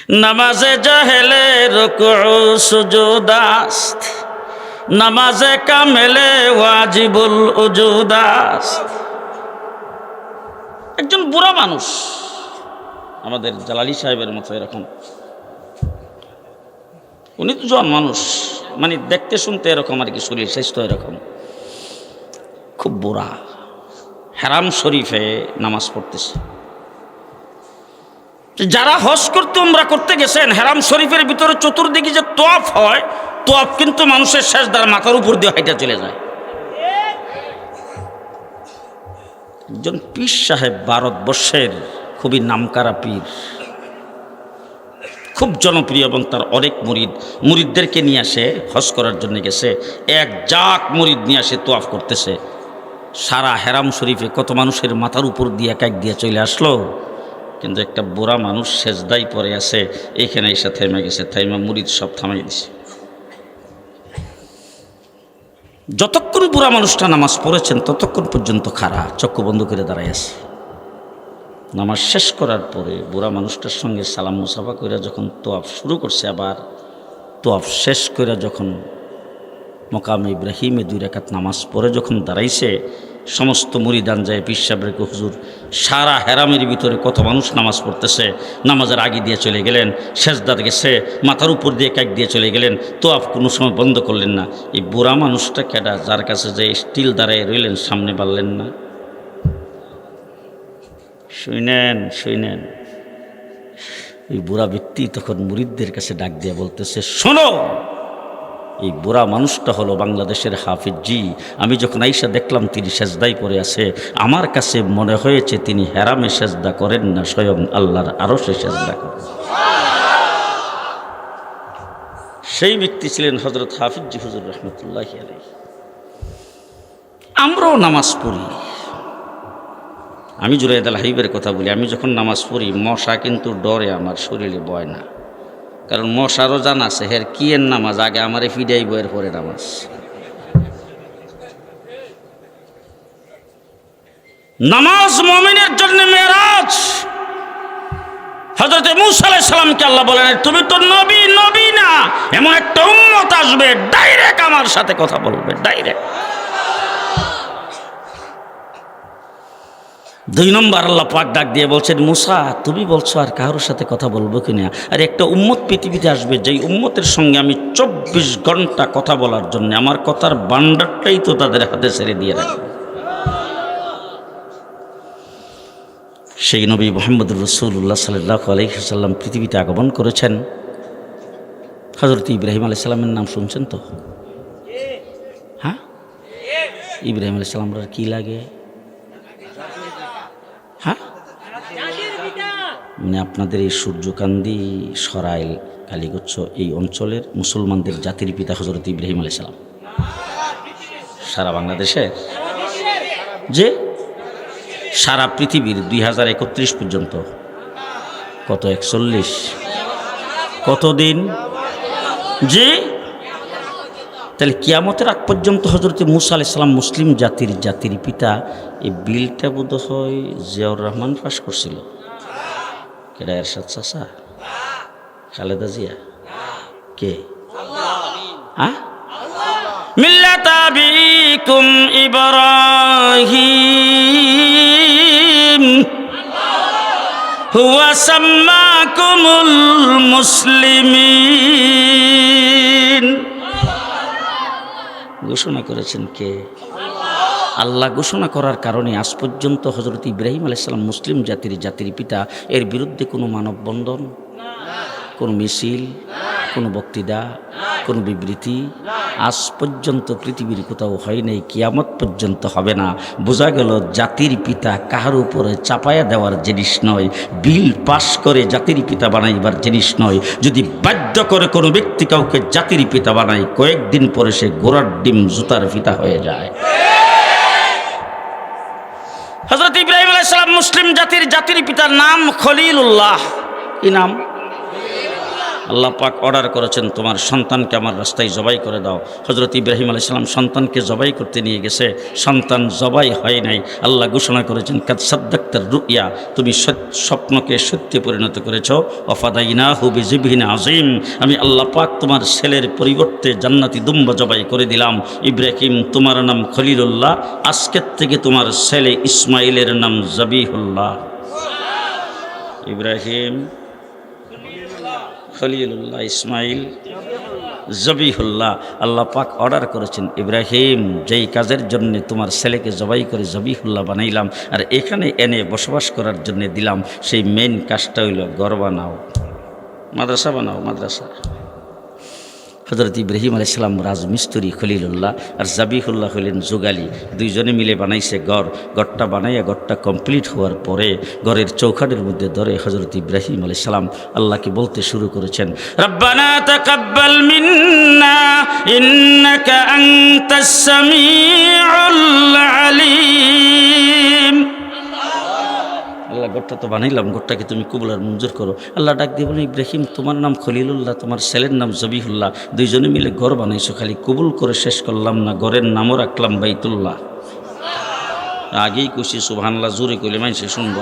নামাজে জাহেলে রুকু সুজুদ আস্ত, নামাজে কামেলে ওয়াজিবুল উজুদ আস্ত। একজন বুড়া মানুষ, আমাদের জালালি সাহেবের মতো এরকম, উনি তো জন মানুষ, মানে দেখতে শুনতে এরকম আর কি, শরীর স্বাস্থ্য এরকম, খুব বুড়া, হারাম শরীফে নামাজ পড়তেছে। যারা হজ করতে উমরা করতে গেছেন, হারাম শরীফের ভিতরে চতুর্দিকে যে তোয়াফ হয়, তোয়াফ কিন্তু মানুষের সেজদার মাথার উপর দিয়ে হাইটা চলে যায়। একজন পীর সাহেব, ভারতবর্ষের খুবই নামকারা পীর, খুব জনপ্রিয়, এবং তার অনেক মুরিদদেরকে নিয়ে আসে, হজ করার জন্য গেছে, এক জাক মুরিদ নিয়ে আসে, তোয়াফ করতেছে। সারা হেরাম শরীফে কত মানুষের মাথার উপর দিয়ে এক এক দিয়ে চলে আসলো, কিন্তু একটা বুড়া মানুষ সেজদাই পড়ে আছে, এইখানে এসে থেমে গেছে, থেমে মুরিদ সব থামাই দিছে। যতক্ষণ বুড়া মানুষটা নামাজ পড়েছেন ততক্ষণ পর্যন্ত খাড়া, চক্ষু বন্ধ করে দাঁড়ায় আছে। নামাজ শেষ করার পরে বুড়া মানুষটার সঙ্গে সালাম মুসাফা করে যখন তোয়াফ শুরু করছে, আবার তোয়াফ শেষ করে যখন মকামে ইব্রাহিমে 2 রাকাত নামাজ পড়ে যখন দাঁড়াইছে, সমস্ত মুরিদান যায় পীর সাহেবের হুজুর, সারা হেরামের ভিতরে কত মানুষ নামাজ পড়তেছে, নামাজের আগে দিয়ে চলে গেলেন, সেজদার গেছে, মাথার উপর দিয়ে কাক দিয়ে চলে গেলেন, তোয়াফ কোনো সময় বন্ধ করলেন না। এই বুড়া মানুষটা কেডা, যার কাছে যে স্টিল দাঁড়ায় রইলেন, সামনে বাড়লেন না? শুনেন, এই বুড়া ব্যক্তি তখন মুরিদদের কাছে ডাক দিয়ে বলতেছে, শোনো, এই বুড়া মানুষটা হলো বাংলাদেশের হাফিজ জি। আমি যখন আইসা দেখলাম তিনি সেজদাই পড়ে আছে, আমার কাছে মনে হয়েছে তিনি হেরামে সেজদা করেন না, স্বয়ং আল্লাহর আরশে সেজদা করেন। সেই ব্যক্তি ছিলেন হযরত হাফিজ জি হুজুর রহমতুল্লাহি আলাইহি। আমরাও নামাজ পড়ি, আমি জুনায়েদ আল হাবিবের কথা বলি, আমি যখন নামাজ পড়ি মশা কিন্তু ডরে আমার শরীরে বয় না, কারণ মশারও জান আছে হের কি এর নামাজ, আগে আমারে ফিডাই বইয়ের পরে নামাজ। নামাজ মুমিনের জন্য মেরাজ। হযরত মূসা আলাইহিস সালামকে আল্লাহ বলেন, তুমি তো নবী না, এমন একটা উম্মত আসবে ডাইরেক্ট আমার সাথে কথা বলবে, ডাইরেক্ট। 2 নম্বর আল্লাহ পাক ডাক দিয়ে বলছেন, মূসা তুমি বলছো আর কারোর সাথে কথা বলবো কিনা, আর একটা উম্মত পৃথিবীতে আসবে, যেই উম্মতের সঙ্গে আমি 24 ঘন্টা কথা বলার জন্য আমার কথার ভান্ডারটাই তো তাদের হাতে ছেড়ে দিয়ে রাখবো। সেই নবী মুহাম্মদুর রাসূলুল্লাহ সাল্লাল্লাহু আলাইহি ওয়াসাল্লাম পৃথিবীতে আগমন করেছেন। হযরত ইব্রাহিম আলাইহিস সালামের নাম শুনছেন তো? হ্যাঁ, ইব্রাহিম আলাইহিস সালামের কি লাগে? হ্যাঁ, মানে আপনাদের এই সূর্যকান্দি, সরাইল, কালীগচ্ছ এই অঞ্চলের মুসলমানদের জাতির পিতা হযরত ইব্রাহিম আলাইহিস সালাম। সারা বাংলাদেশে যে সারা পৃথিবীর 2031 পর্যন্ত কত 41 কতদিন যে, তাহলে কিয়ামতের আগ পর্যন্ত হযরত মূসা আলাইহিস সালাম মুসলিম জাতির পিতা। এই বিলটা বোধ হয় জিয়াউর রহমান পাশ করছিল। কেডা, এরশাদ চাচা, খালেদা জিয়া, কে? মিল্লাত আবিকুম ইব্রাহিম হুয়া সাম্মাকুমুল মুসলিমিন। ঘোষণা করেছেন কে? আল্লাহ ঘোষণা করার কারণে আজ পর্যন্ত হযরত ইব্রাহিম আলাইহিস সালাম মুসলিম জাতির পিতা, এর বিরুদ্ধে কোনো মানববন্ধন, কোনো মিছিল, কোনো বক্তৃতা, কোনো বিবৃতি আজ পর্যন্ত পৃথিবীর কোথাও হয় নাই, কিয়ামত পর্যন্ত হবে না। বোঝা গেল জাতির পিতা কাহার উপরে চাপায়া দেওয়ার জিনিস নয়, বিল পাশ করে জাতির পিতা বানাইবার জিনিস নয়। যদি বাধ্য করে কোনো ব্যক্তি কাউকে জাতির পিতা বানায়, কয়েকদিন পরে সে ঘোড়ার ডিম জুতার পিতা হয়ে যায়। হযরত ইব্রাহিম আলাইহিস সালাম মুসলিম জাতির পিতার নাম খলিলুল্লাহ। কি নাম? আল্লাহ পাক অর্ডার করেছেন তোমার সন্তানকে আমার রাস্তায় জবাই করে দাও। হজরত ইব্রাহিম আলাইহিস সালাম সন্তানকে জবাই করতে নিয়ে গেছে, সন্তান জবাই হয় নাই। আল্লাহ ঘোষণা করেছেন কাদ সাদ্দাক্তার রুইয়া, তুমি স্বপ্নকে সত্যে পরিণত করেছ। ওয়াফাদাইনাহু বিযিবহিন আযীম, আমি আল্লাহ পাক তোমার ছেলের পরিবর্তে জান্নাতি দুম্বা জবাই করে দিলাম। ইব্রাহিম তোমার নাম খলিলুল্লাহ, আজকের থেকে তোমার ছেলে ইসমাইলের নাম জবিহুল্লাহ। ইব্রাহিম খলিলুল্লাহ, ইসমাইল জবিহুল্লাহ। আল্লাহ পাক অর্ডার করেছেন ইব্রাহিম যেই কাজের জন্য তোমার ছেলেকে জবাই করে জবিহুল্লাহ বানাইলাম আর এখানে এনে বসবাস করার জন্য দিলাম, সেই মেন কাজটা হইল ঘর বানাও, মাদ্রাসা বানাও, মাদ্রাসা। হজরত ইব্রাহিম আলাইহিস সালাম রাজমিস্ত্রি খলিলুল্লাহ আর জাবিহুল্লাহ হলেন যুগালি, দুইজনে মিলে বানাইছে ঘর। ঘরটা বানাইয়া ঘরটা কমপ্লিট হওয়ার পরে ঘরের চৌখাটের মধ্যে ধরে হজরত ইব্রাহিম আলাইহিস সালাম আল্লাহকে বলতে শুরু করেছেন, রব্বানা তাকাব্বাল মিন্না ইন্নাকা আনতাস সামিউল আলিম। আল্লাহ ঘরটা তো বানাইলাম, ঘরটাকে তুমি কবুল আর মঞ্জুর করো। আল্লাহ ডাক দিয়ে বলেন ইব্রাহিম তোমার নাম খলিলুল্লাহ, তোমার ছেলের নাম জবিহুল্লাহ, দুইজনে মিলে ঘর বানাইছো, খালি কবুল করে শেষ করলাম না, ঘরের নামও রাখলাম বাইতুল্লাহ। আগেই খুশি সুবহানাল্লাহ জোরে কইলে মানুষে শুনবো।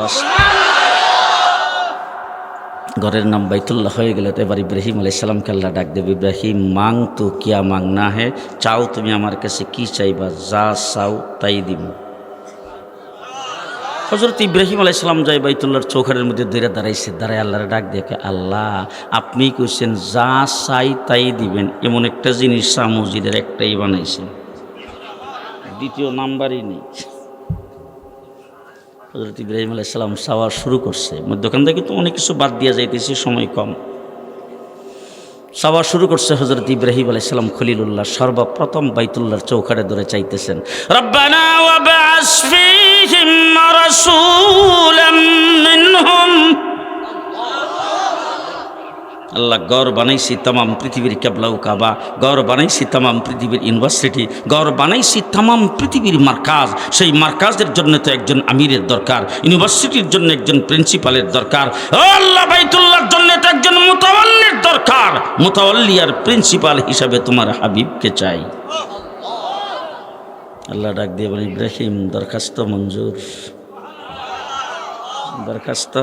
ঘরের নাম বাইতুল্লাহ হয়ে গেলে তো এবার ইব্রাহিম আলাইহিস সালামকে আল্লাহ ডাক দেবে, ইব্রাহিম মাং তো কিয়া মাংনা হে, চাও তুমি আমার কাছে কি চাইবা, যা চাও তাই দিব। হজরত ইব্রাহিম আলাইহিস সালাম যাই বাইতুল্লাহর চৌখাটের মধ্যে ধরে দাঁড়াইছে, দাঁড়ায় আল্লাহর ডাক দেখে, আল্লাহ আপনি কইছেন যা চাই তাই দিবেন, এমন একটা জিনিস মসজিদের একটাই বানাইছেন, দ্বিতীয় নাম্বারই নেই। হজরত ইব্রাহিম আলাইহিস সালাম চাওয়া শুরু করছে, মধ্যখান থেকে তো অনেক কিছু বাদ দিয়া যাইতেছে, সময় কম। চাওয়া শুরু করছে হজরত ইব্রাহিম আলাইহিস সালাম খলিলুল্লাহ সর্বপ্রথম বাইতুল্লাহর চৌখাটে ধরে চাইতেছেন, রব্বানা ওয়াবআস ফীহিম রাসূলাম মিনহুম। আল্লাহ গড় বানাইছি তামাম পৃথিবীর কেবলাও কাবা, গড় বানাইছি তামাম পৃথিবীর ইউনিভার্সিটি, গড় বানাইছি তামাম পৃথিবীর মার্কাজ। সেই মার্কাজের জন্য তো একজন আমিরের দরকার, ইউনিভার্সিটির জন্য একজন প্রিন্সিপালের দরকার, আল্লাহ বাইতুল্লাহর জন্য তো একজন মুতাওয়াল্লির দরকার। মুতাওয়াল্লি আর প্রিন্সিপাল হিসাবে তোমার হাবিবকে চাই। আল্লাহ ডাক দিয়ে বলেন ইব্রাহিম দরখাস্ত মঞ্জুর, দরখাস্ত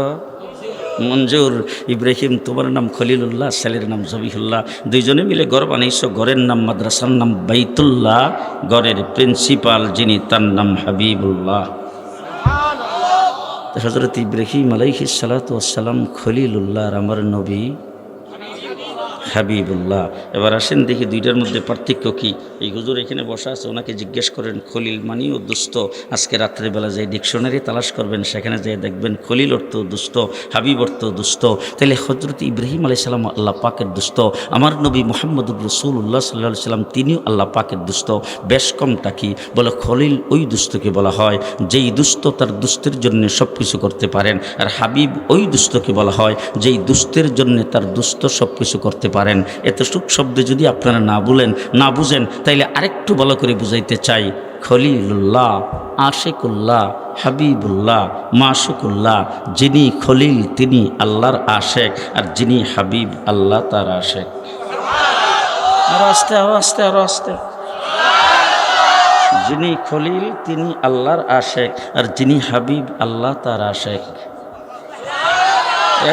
মঞ্জুর। ইব্রাহিম তোমার নাম খলিলুল্লাহ, ছেলের নাম জবিহুল্লাহ, দুইজনে মিলে ঘর বানাইছো, ঘরের নাম মাদ্রাসার নাম বাইতুল্লাহ, ঘরের প্রিন্সিপাল যিনি তার নাম হাবিবুল্লাহ। হযরত ইব্রাহিম আলাইহিস সালাতু ওয়াস সালাম খলিলুল্লাহ আর আমার নবী হাবিবুল্লাহ। এবার আসেন দেখি দুইটার মধ্যে পার্থক্য কি। এই হুজুর এখানে বসা আছে, ওনাকে জিজ্ঞেস করেন খলিল মানিও দুষ্ট। আজকে রাত্রেবেলা যে ডিকশনারি তালাশ করবেন সেখানে যেয়ে দেখবেন খলিল অর্থ দুষ্ট, হাবিব অর্থ দুষ্ট। তাহলে হযরত ইব্রাহিম আলাইহিস সালাম আল্লাহ পাকের দুষ্ট, আমার নবী মুহাম্মদুর রাসূলুল্লাহ সাল্লাল্লাহু আলাইহি সাল্লাম তিনিও আল্লাহ পাকের দুষ্ট। বেশ কমটা কি বলে, খলিল ওই দুষ্টকে বলা হয় যেই দুষ্ট তার দুষ্টের জন্য সব কিছু করতে পারেন, আর হাবিব ওই দুষ্টকে বলা হয় যেই দুষ্টের জন্য তার দুষ্ট সব কিছু করতে পারেন। এতটুক শব্দে যদি আপনারা না বুঝেন তাইলে আরেকটু ভালো করে বুঝাইতে চাই, খলিলুল্লাহ, আশিকুল্লাহ, হাবিবুল্লাহ, মাশুকুল্লাহ। যিনি খলিল তিনি আল্লাহর আশেক, আর যিনি হাবিব আল্লাহ তার আশেক। আরো আস্তে, আরো আস্তে, আরো আস্তে। যিনি খলিল তিনি আল্লাহর আশেক, আর যিনি হাবিব আল্লাহ তার আশেক।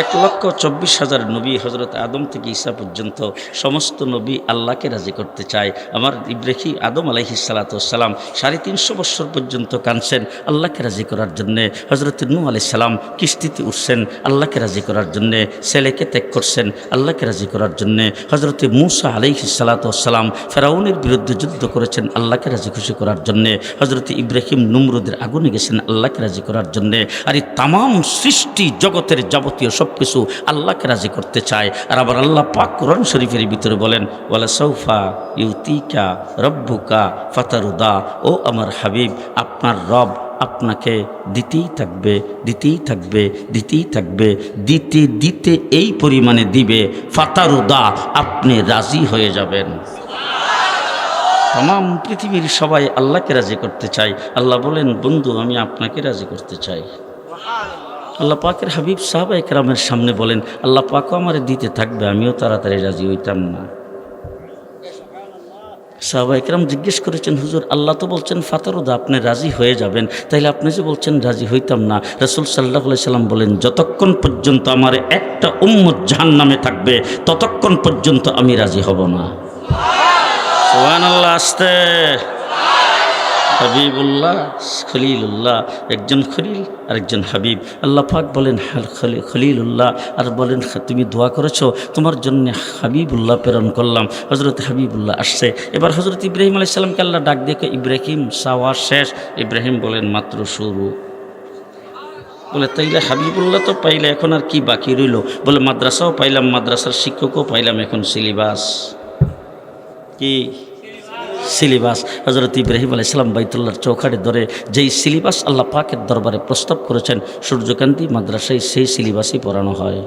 1,24,000 নবী হজরত আদম থেকে ঈসা পর্যন্ত সমস্ত নবী আল্লাহকে রাজি করতে চায়। আমার ইব্রাহিম আদম আলাইহিস সালাতু ওয়াস সালাম 350 বছর পর্যন্ত কাঁদছেন আল্লাহকে রাজি করার জন্যে। হজরত নূহ আলাইহিস সালাম কিস্তিতে উঠছেন আল্লাহকে রাজি করার জন্যে, ছেলেকে ত্যাগ করছেন আল্লাহকে রাজি করার জন্যে। হজরত মূসা আলাইহিস সালাতু ওয়াস সালাম ফেরাউনের বিরুদ্ধে যুদ্ধ করেছেন আল্লাহকে রাজি খুশি করার জন্যে। হজরত ইব্রাহিম নমরুদের আগুনে গেছেন আল্লাহকে রাজি করার জন্যে। আর এই তামাম সৃষ্টি জগতের যাবতীয় সব কিছু আল্লাহকে রাজি করতে চায়। আর আবার আল্লাহ পাক কোরআন শরীফের ভিতরে বলেন, ওয়ালা সাউফা ইউতিকা রব্বুকা ফাতারুদা, ও আমার হাবিব আপনার রব আপনাকে দিতেই থাকবে, দিতেই থাকবে, দিতেই থাকবে, দিতে দিতে এই পরিমাণে দিবে, ফাতারুদা আপনি রাজি হয়ে যাবেন। তাম পৃথিবীর সবাই আল্লাহকে রাজি করতে চাই। আল্লাহ বলেন, বন্ধু আমি আপনাকে রাজি করতে চাই। আল্লাহ পাকের হাবিব সাহাবা একরামের সামনে বলেন, আল্লাহ পাকও আমারে দিতে থাকবে, আমিও তাড়াতাড়ি রাজি হইতাম না। সাহাবা একরাম জিজ্ঞেস করেছেন, হুজুর আল্লাহ তো বলছেন ফাতারুদা, আপনি রাজি হয়ে যাবেন, তাইলে আপনি যে বলছেন রাজি হইতাম না। রাসূল সাল্লাল্লাহু আলাইহি সাল্লাম বলেন, যতক্ষণ পর্যন্ত আমার একটা উম্মত জাহান্নামে থাকবে ততক্ষণ পর্যন্ত আমি রাজি হব না। সুবহানাল্লাহ। আস্তে। হাবিবুল্লাহ, খলিলুল্লাহ, একজন খলিল আর একজন হাবিব। আল্লাহ পাক বলেন খলিলুল্লাহ, আর বলেন তুমি দোয়া করেছো, তোমার জন্য হাবিবুল্লাহ প্রেরণ করলাম। হজরত হাবিবুল্লাহ আসছে। এবার হজরত ইব্রাহিম আলাইহিস সালামকে আল্লাহ ডাক দিয়ে, ইব্রাহিম চাওয়া শেষ? ইব্রাহিম বলেন মাত্র শুরু। বলে তাইলে হাবিবুল্লাহ তো পাইলে, এখন আর কি বাকি রইল? বলে মাদ্রাসাও পাইলাম, মাদ্রাসার শিক্ষকও পাইলাম, এখন সিলেবাস কি? সিলেবাস। হজরত ইব্রাহিম আলাইহিস সালাম বাইতুল্লাহর চৌখাটে ধরে যেই সিলেবাস আল্লাহ পাকের দরবারে প্রস্তাব করেছেন, সূর্যকান্তি মাদ্রাসায় সেই সিলেবাসই পড়ানো হয়,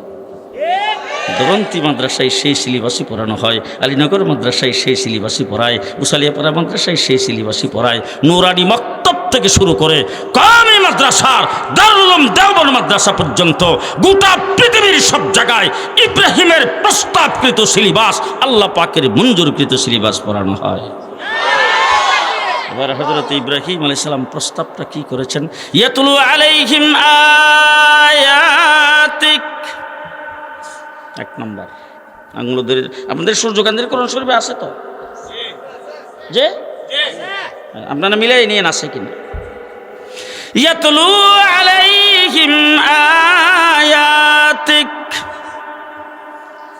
দরন্তি মাদ্রাসায় সেই সিলেবাসই পড়ানো হয়, আলীনগর মাদ্রাসায় সেই সিলেবাসই পড়ায়, উসালিয়াপাড়া মাদ্রাসায় সেই সিলেবাসই পড়ায়, নুরানি মক্তব থেকে শুরু করে কামি মাদ্রাসার দারুল উলুম দেওবন্দ মাদ্রাসা পর্যন্ত গোটা পৃথিবীর সব জায়গায় ইব্রাহিমের প্রস্তাবকৃত সিলেবাস, আল্লাহ পাকের মঞ্জুরকৃত সিলেবাস পড়ানো হয়। এবার হযরত ইব্রাহিম আলাইহিস সালাম প্রস্তাবটা কি করেছেন? ইয়াতলু আলাইহিম আয়াতিক। এক নম্বর আঙ্গুলদের আপনাদের সূর্যকান্তির কোরআন শরীফে আছে তো? যে আপনারা মিলাই নিয়ে আছে কিনা? ইয়াতলু আলাইহিম আয়াতিক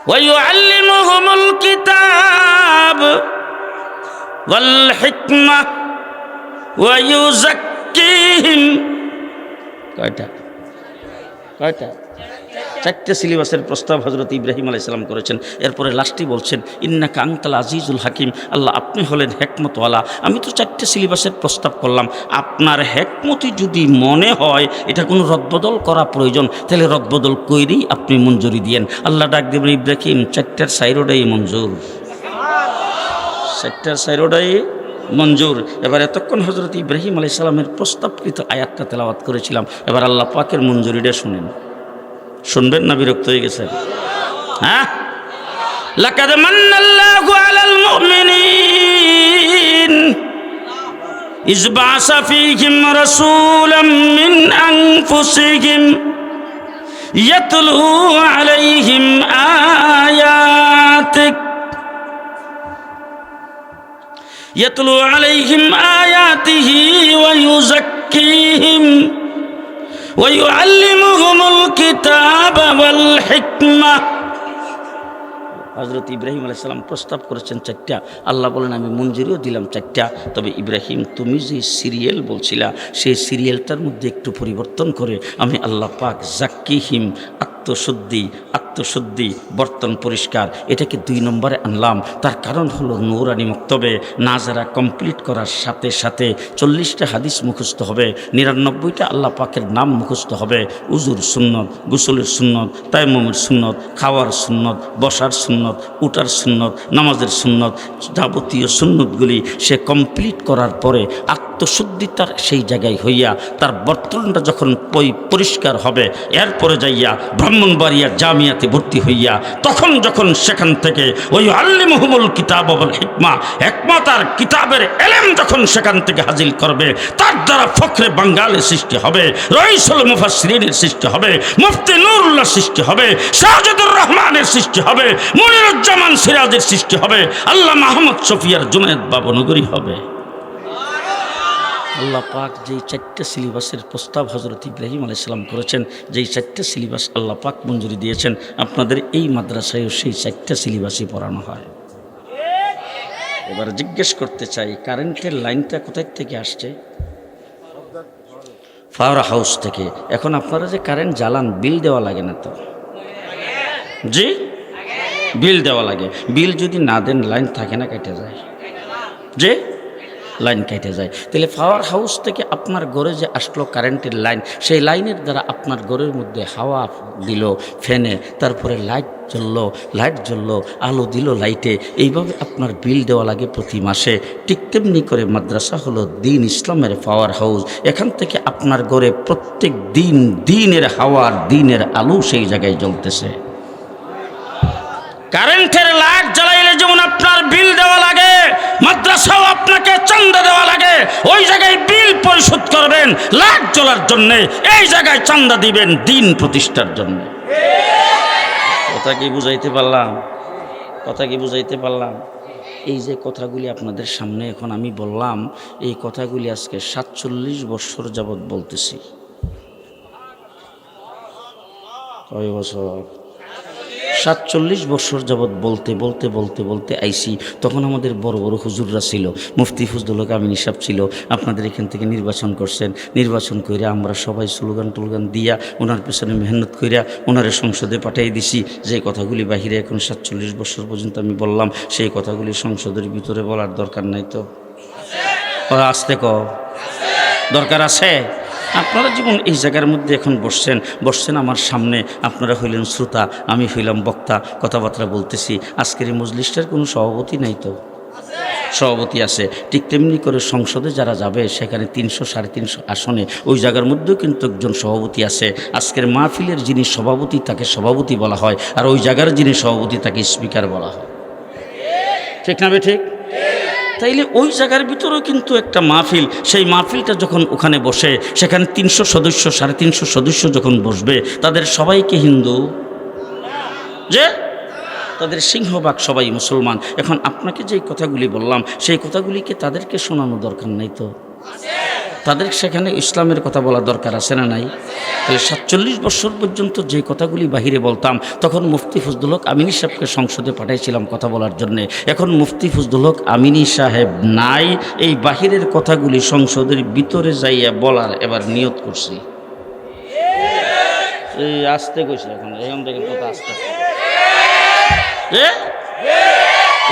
ওয়া ইউআল্লিমুহুমুল কিতাব ওয়াল হিকমাহ ওয়া ইউযাক্কিহিম। কয়টা? চারটে সিলেবাসের প্রস্তাব হজরত ইব্রাহিম আলাইহিস সালাম করেছেন। এরপরে লাস্টই বলছেন, ইন্নাকা আনতাল আজিজুল হাকিম, আল্লাহ আপনি হলেন হেকমতওয়ালা। আমি তো চারটে সিলেবাসের প্রস্তাব করলাম, আপনার হেকমতি যদি মনে হয় এটা কোনো রদবদল করা প্রয়োজন, তাহলে রদবদল কইরেই আপনি মঞ্জুরি দিয়েন। আল্লাহ ডাক দেবেন, ইব্রাহিম চারটার সাইরোডাই মঞ্জুর, চারটার সাইরোডাই মঞ্জুর। এবার এতক্ষণ হজরত ইব্রাহিম আলাইহিস সালামের প্রস্তাবকৃত আয়াতটা তেলাওয়াত করেছিলাম, এবার আল্লাহ পাকের মঞ্জুরিটা শুনেন। শুনবেন না বিরক্ত হয়ে গেছেন? হ্যাঁ, লাকাদ মান্নাল্লাহু আলাল মুমিনিন ইয বা'সা ফীহিম রাসূলাম মিন আনফুসিহিম ইয়াতলু আলাইহিম আয়াতিক ইয়াতলু আলাইহিম আয়াতিহি ওয়া ইউযাক্কিহিম ওয়া ইউআল্লিমুহুমুল কিতাবা ওয়াল হিকমাহ। হযরত ইব্রাহিম আলাইহিস সালাম প্রস্তাব করেছেন চারটা, আল্লাহ বলেন আমি মঞ্জুরিও দিলাম চারটা। তবে ইব্রাহিম তুমি যে সিরিয়াল বলছিলা সেই সিরিয়ালটার মধ্যে একটু পরিবর্তন করে আমি আল্লাহ পাক জাক্কিহিম, আত্মশুদ্ধি, বর্তন পরিষ্কার, এটাকে 2 নম্বরে আনলাম। তার কারণ হলো নূরানি মক্তবে নাজারা কমপ্লিট করার সাথে সাথে 40টা হাদিস মুখস্থ হবে, 99টা আল্লাহ পাকের নাম মুখস্থ হবে, উজুর সুন্নত, গোসলের সুন্নত, তায়াম্মুমের সুন্নত, খাওয়ার সুন্নত, বসার সুন্নত, উঠার সুন্নত, নামাজের সুন্নত, যাবতীয় সুন্নতগুলি সে কমপ্লিট করার পরে আত্মশুদ্ধিতার সেই জায়গায় হইয়া তার বর্তনটা যখন পরিষ্কার হবে, এরপরে যাইয়া ব্রাহ্মণবাড়িয়া জামিয়াতে ভর্তি হইয়া তখন যখন সেখান থেকে ওই আল্লিমুহুমুল কিতাব ওয়াল হিকমা, হিকমত আর কিতাবের ইলম যখন সেখান থেকে হাসিল করবে, তার দ্বারা ফখরে বাঙ্গালের সৃষ্টি হবে, রইসুল মুফাসসিরিনের সৃষ্টি হবে, মুফতি নুরুল্লাহ সৃষ্টি হবে, শাহজাদুর রহমানের সৃষ্টি হবে, মুনিরুজ্জামান সিরাজের সৃষ্টি হবে, আল্লাহ মাহমুদ শফিয়ার জুনায়েদ বাবনগরী হবে। আল্লাহ পাক যেই 4টে সিলেবাসের প্রস্তাব হজরত ইব্রাহিম আলাইহিস সালাম করেছেন, যেই 4টে সিলেবাস আল্লাহ পাক মঞ্জুরি দিয়েছেন, আপনাদের এই মাদ্রাসায়ও সেই 4টে সিলেবাসই পড়ানো হয়। এবার জিজ্ঞেস করতে চাই, কারেন্টের লাইনটা কোথায় থেকে আসছে? পাওয়ার হাউস থেকে। এখন আপনারা যে কারেন্ট জ্বালান, বিল দেওয়া লাগে না তো? জি, বিল দেওয়া লাগে। বিল যদি না দেন লাইন থাকে না, কেটে যায়। যে লাইন কেটে যায়। তাহলে পাওয়ার হাউস থেকে আপনার ঘরে যে আসলো কারেন্টের লাইন, সেই লাইনের দ্বারা আপনার ঘরের মধ্যে হাওয়া দিল ফ্যানে, তারপরে লাইট জ্বললো, আলো দিল লাইটে, এইভাবে আপনার বিল দেওয়া লাগে প্রতি মাসে। ঠিক তেমনি করে মাদ্রাসা হলো দ্বীন ইসলামের পাওয়ার হাউস। এখান থেকে আপনার ঘরে প্রত্যেক দিন দ্বীনের হাওয়া, দ্বীনের আলো সেই জায়গায় জ্বলতেছে। কারেন্টের লাইট জ্বালাইলে যেমন আপনার বিল দেওয়া লাগে, মাদ্রাসাও আপনাকে চাঁদা দেওয়া লাগে। ওই জায়গায় বিল পরিশোধ করবেন লাইট জ্বলার জন্যে, এই জায়গায় চাঁদা দিবেন দ্বীন প্রতিষ্ঠার জন্যে। কথা কি বুঝাইতে পারলাম? এই যে কথাগুলি আপনাদের সামনে এখন আমি বললাম, এই কথাগুলি আজকে 47 বছর যাবৎ বলতেছি। কয় বছর? 47 বছর যাবৎ বলতে আইসি। তখন আমাদের বড় বড় হুজুররা ছিল, মুফতি ফজলুল হক আমিনী সাহেব ছিল। আপনাদের এখান থেকে নির্বাচন করছেন, নির্বাচন করে আমরা সবাই স্লোগান দিয়া ওনার পেছনে মেহনত করিয়া ওনারে সংসদে পাঠিয়ে দিছি। যে কথাগুলি বাহিরে এখন 47 বছর পর্যন্ত আমি বললাম, সেই কথাগুলি সংসদের ভিতরে বলার দরকার নাই তো? আসতে দরকার আছে? আপনারা যেমন এই জায়গার মধ্যে এখন বসছেন আমার সামনে, আপনারা হইলেন শ্রোতা, আমি হইলাম বক্তা, কথাবার্তা বলতেছি। আজকের এই মজলিসটার কোনো সভাপতি নাই তো? সভাপতি আছে। ঠিক তেমনি করে সংসদে যারা যাবে সেখানে 300-350 আসনে ওই জায়গার মধ্যেও কিন্তু একজন সভাপতি আছে। আজকের মাহফিলের যিনি সভাপতি তাকে সভাপতি বলা হয়, আর ওই জায়গার যিনি সভাপতি তাকে স্পিকার বলা হয়। ঠিক না বে ঠিক? তাইলে ওই জায়গার ভিতরেও কিন্তু একটা মাহফিল, সেই মাহফিলটা যখন ওখানে বসে, সেখানে 300 সদস্য 350 সদস্য যখন বসবে, তাদের সবাইকে হিন্দু যে তাদের সিংহভাগ সবাই মুসলমান। এখন আপনাকে যে কথাগুলি বললাম, সেই কথাগুলিকে তাদেরকে শোনানো দরকার নাই তো? তাদের সেখানে ইসলামের কথা বলা দরকার আছে না নাই? তাহলে 47 বছর পর্যন্ত যে কথাগুলি বাহিরে বলতাম, তখন মুফতি ফজলুল হক আমিনী সাহেবকে সংসদে পাঠাইছিলাম কথা বলার জন্যে। এখন মুফতি ফজলুল হক আমিনী সাহেব নাই, এই বাহিরের কথাগুলি সংসদের ভিতরে যাইয়া বলার এবার নিয়ত করছি। এই আসতে কইছে এখন থেকে কথা আসতে,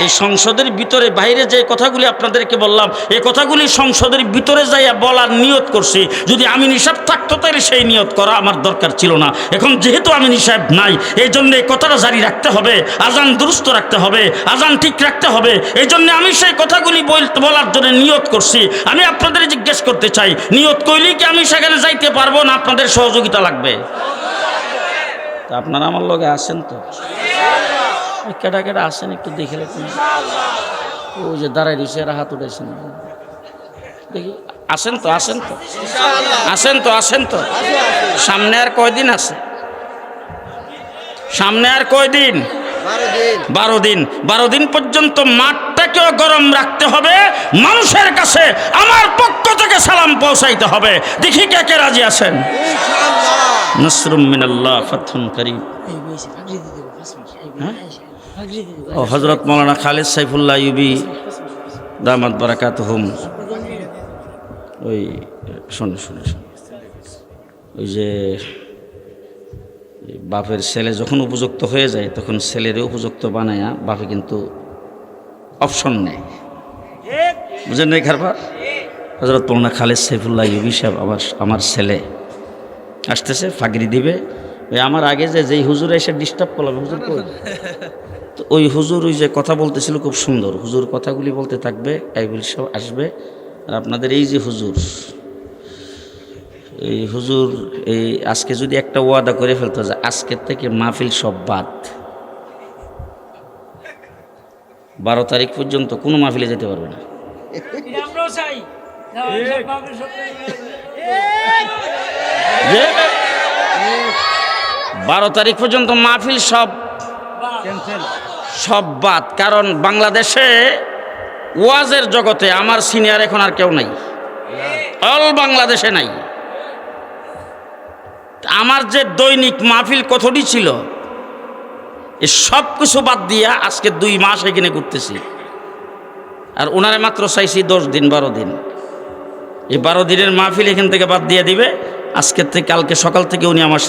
এই সংসদের ভিতরে বাইরে যে কথাগুলি আপনাদেরকে বললাম, এই কথাগুলি সংসদের ভিতরে যাইয়া বলার নিয়ত করছি। যদি আমিনী সাহেব থাকতো তাহলে সেই নিয়ত করা আমার দরকার ছিল না। এখন যেহেতু আমিনী সাহেব নাই, এই জন্য এই কথাটা জারি রাখতে হবে, আজান দুরুস্ত রাখতে হবে, আজান ঠিক রাখতে হবে। এই জন্য আমি সেই কথাগুলি বলার জন্য নিয়ত করছি। আমি আপনাদের জিজ্ঞেস করতে চাই, নিয়ত করলেই কি আমি সেখানে যাইতে পারবো না আপনাদের সহযোগিতা লাগবে? তা আপনারা আমার লগে আসেন তো? কেটা আসেন একটু দেখে লেখুন। ওই যে দাঁড়াই দিয়েছে, এরা হাত উঠেছেন, দেখি আসেন তো। সামনে আর কয়দিন আছে? সামনে আর কয়দিন? 12 দিন পর্যন্ত মাঠটাকেও গরম রাখতে হবে। মানুষের কাছে আমার পক্ষ থেকে সালাম পৌঁছাইতে হবে। দেখি কে কে রাজি আছেন। নসরুম মিনাল্লাহ ফাতহুন করিম। ও হযরত মাওলানা খালিদ সাইফুল্লাহ আইয়ুবী দামাত বারাকাতুহুম, ওই শুনে ওই যে বাপের ছেলে যখন উপযুক্ত হয়ে যায়, তখন ছেলেরে উপযুক্ত বানায়া বাপে কিন্তু অপশন নেয়, বুঝেন নাই খারপা? হযরত মাওলানা খালিদ সাইফুল্লাহ আইয়ুবী সাহেব আমার ছেলে আসতেছে, ফাগরি দিবে। আমার আগে যেই হুজুর এসে ডিস্টার্ব করলাম, হুজুর কই? তো ওই হুজুর ওই যে কথা বলতেছিল খুব সুন্দর, হুজুর কথাগুলি বলতে থাকবে, আইবুল সব আসবে। আর আপনাদের এই যে হুজুর, এই হুজুর এই আজকে যদি একটা ওয়াদা করে ফেলতে যায়, আজকের থেকে মাহফিল সব বাদ, 12 তারিখ পর্যন্ত কোনো মাহফিলে যেতে পারবে না। 12 তারিখ পর্যন্ত মাহফিল সব বাদ। কারণ বাংলাদেশে ওয়াজের জগতে আমার সিনিয়র এখন আর কেউ নাই, অল বাংলাদেশে নাই। আমার যে দৈনিক মাহফিল কতটি ছিল, এ সব কিছু বাদ দিয়া আজকে 2 মাস এখানে ঘুরতেছি। আর ওনারে মাত্র চাইছি 10 দিন 12 দিন। এই 12 দিনের মাহফিল এখান থেকে বাদ দিয়ে দিবে। আজকের থেকে কালকে সকাল থেকে উনি আমার